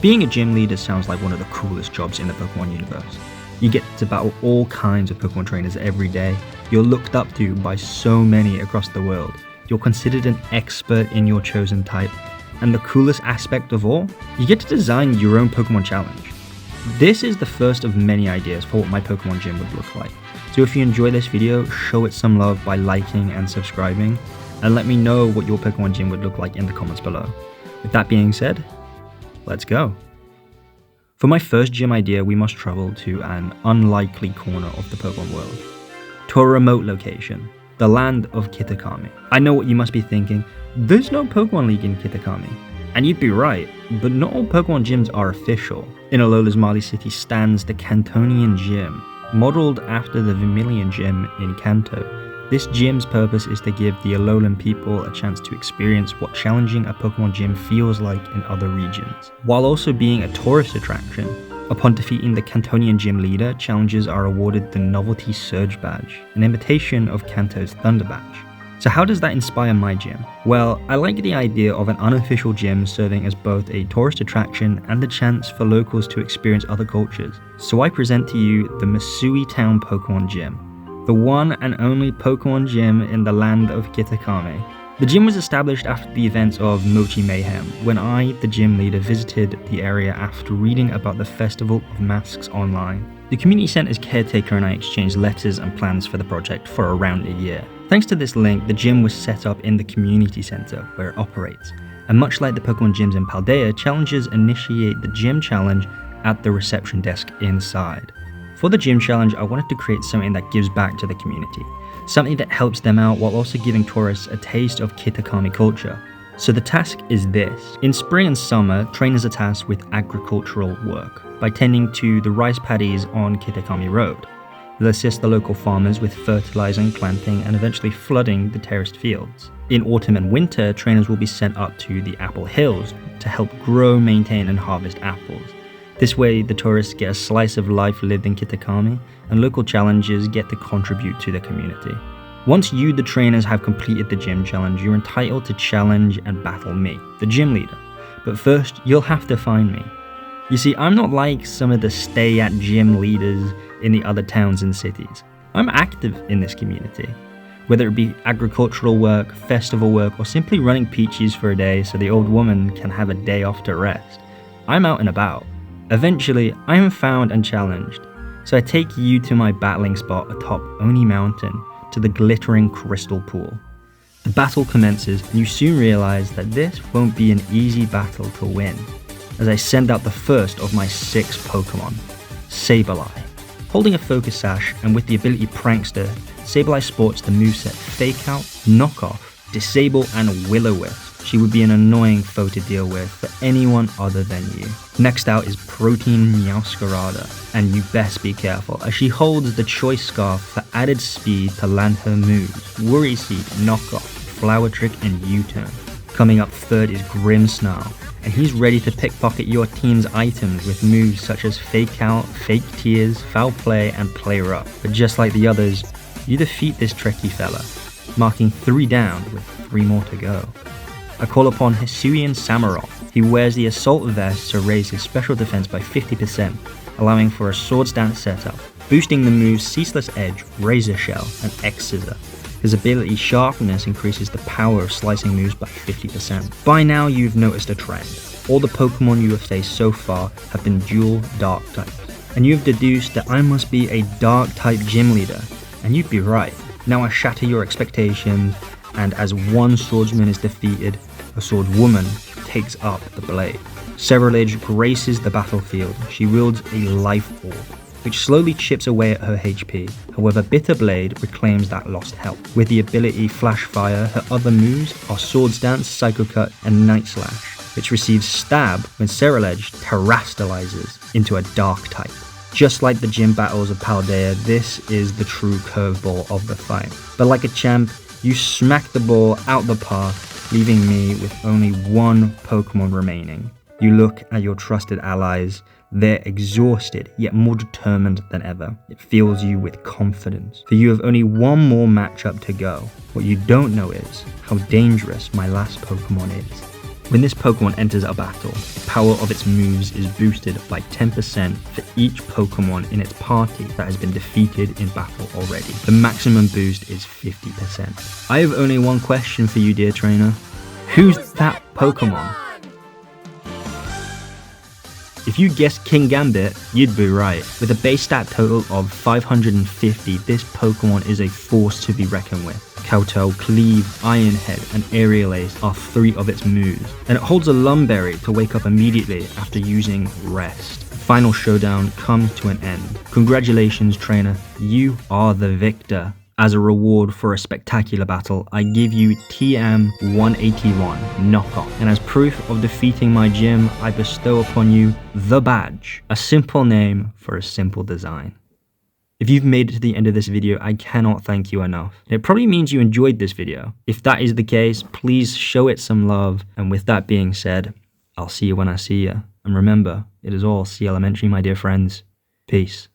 Being a gym leader sounds like one of the coolest jobs in the Pokemon universe. You get to battle all kinds of Pokemon trainers every day. You're looked up to by so many across the world. You're considered an expert in your chosen type. And the coolest aspect of all, you get to design your own Pokemon challenge. This is the first of many ideas for what my Pokemon gym would look like. So if you enjoy this video, show it some love by liking and subscribing, and let me know what your Pokemon gym would look like in the comments below. With that being said, let's go. For my first gym idea, we must travel to an unlikely corner of the Pokemon world, to a remote location, the land of Kitakami. I know what you must be thinking, there's no Pokemon League in Kitakami. And you'd be right, but not all Pokemon gyms are official. In Alola's Mali City stands the Cantonian Gym, modeled after the Vermilion Gym in Kanto. This gym's purpose is to give the Alolan people a chance to experience what challenging a Pokemon gym feels like in other regions, while also being a tourist attraction. Upon defeating the Cantonian Gym leader, challengers are awarded the Novelty Surge Badge, an imitation of Kanto's Thunder Badge. So how does that inspire my gym? Well, I like the idea of an unofficial gym serving as both a tourist attraction and a chance for locals to experience other cultures. So I present to you the Mossui Town Pokemon Gym, the one and only Pokemon gym in the land of Kitakami. The gym was established after the events of Mochi Mayhem, when I, the gym leader, visited the area after reading about the Festival of Masks online. The community center's caretaker and I exchanged letters and plans for the project for around a year. Thanks to this link, the gym was set up in the community center where it operates. And much like the Pokemon gyms in Paldea, challengers initiate the gym challenge at the reception desk inside. For the gym challenge, I wanted to create something that gives back to the community, something that helps them out while also giving tourists a taste of Kitakami culture. So the task is this. In spring and summer, trainers are tasked with agricultural work by tending to the rice paddies on Kitakami Road. They'll assist the local farmers with fertilizing, planting, and eventually flooding the terraced fields. In autumn and winter, trainers will be sent up to the Apple Hills to help grow, maintain, and harvest apples. This way, the tourists get a slice of life lived in Kitakami, and local challengers get to contribute to the community. Once you, the trainers, have completed the gym challenge, you're entitled to challenge and battle me, the gym leader. But first, you'll have to find me. You see, I'm not like some of the stay-at-gym leaders in the other towns and cities. I'm active in this community. Whether it be agricultural work, festival work, or simply running peaches for a day so the old woman can have a day off to rest, I'm out and about. Eventually, I am found and challenged, so I take you to my battling spot atop Oni Mountain, to the glittering crystal pool. The battle commences, and you soon realize that this won't be an easy battle to win, as I send out the first of my 6 Pokemon, Sableye. Holding a focus sash and with the ability Prankster, Sableye sports the moveset Fake Out, Knock Off, Disable, and Will-O-Wisp. She would be an annoying foe to deal with for anyone other than you. Next out is Protein Meowscarada, and you best be careful as she holds the Choice Scarf for added speed to land her moves, Worry Seed, Knock Off, Flower Trick, and U-Turn. Coming up third is Grimmsnarl, and he's ready to pickpocket your team's items with moves such as Fake Out, Fake Tears, Foul Play, and Play Rough. But just like the others, you defeat this tricky fella, marking 3 down with 3 more to go. I call upon Hisuian Samurott. He wears the Assault Vest to raise his special defense by 50%, allowing for a Swords Dance setup, boosting the moves Ceaseless Edge, Razor Shell, and X-Scissor. His ability Sharpness increases the power of slicing moves by 50%. By now you've noticed a trend. All the Pokemon you have faced so far have been dual Dark types, and you've deduced that I must be a Dark type gym leader, and you'd be right. Now I shatter your expectations, and as one swordsman is defeated, a swordswoman takes up the blade. Cerulege graces the battlefield. She wields a Life Orb, which slowly chips away at her HP. However, Bitter Blade reclaims that lost health. With the ability Flash Fire, her other moves are Swords Dance, Psycho Cut, and Night Slash, which receives Stab when Cerulege terastallizes into a Dark type. Just like the gym battles of Paldea, this is the true curveball of the fight. But like a champ, you smack the ball out the park, leaving me with only 1 Pokemon remaining. You look at your trusted allies. They're exhausted, yet more determined than ever. It fills you with confidence, for you have only 1 more matchup to go. What you don't know is how dangerous my last Pokemon is. When this Pokemon enters a battle, the power of its moves is boosted by 10% for each Pokemon in its party that has been defeated in battle already. The maximum boost is 50%. I have only one question for you, dear trainer. Who's that Pokemon? If you guessed King Gambit, you'd be right. With a base stat total of 550, this Pokemon is a force to be reckoned with. Kowtow, Cleave, Iron Head, and Aerial Ace are 3 of its moves, and it holds a Lumberry to wake up immediately after using Rest. The final showdown comes to an end. Congratulations, trainer, you are the victor. As a reward for a spectacular battle, I give you TM181 Knockoff, and as proof of defeating my gym, I bestow upon you the badge, a simple name for a simple design. If you've made it to the end of this video, I cannot thank you enough. It probably means you enjoyed this video. If that is the case, please show it some love, and with that being said, I'll see you when I see you. And remember, it is all Sea Elementary, my dear friends. Peace.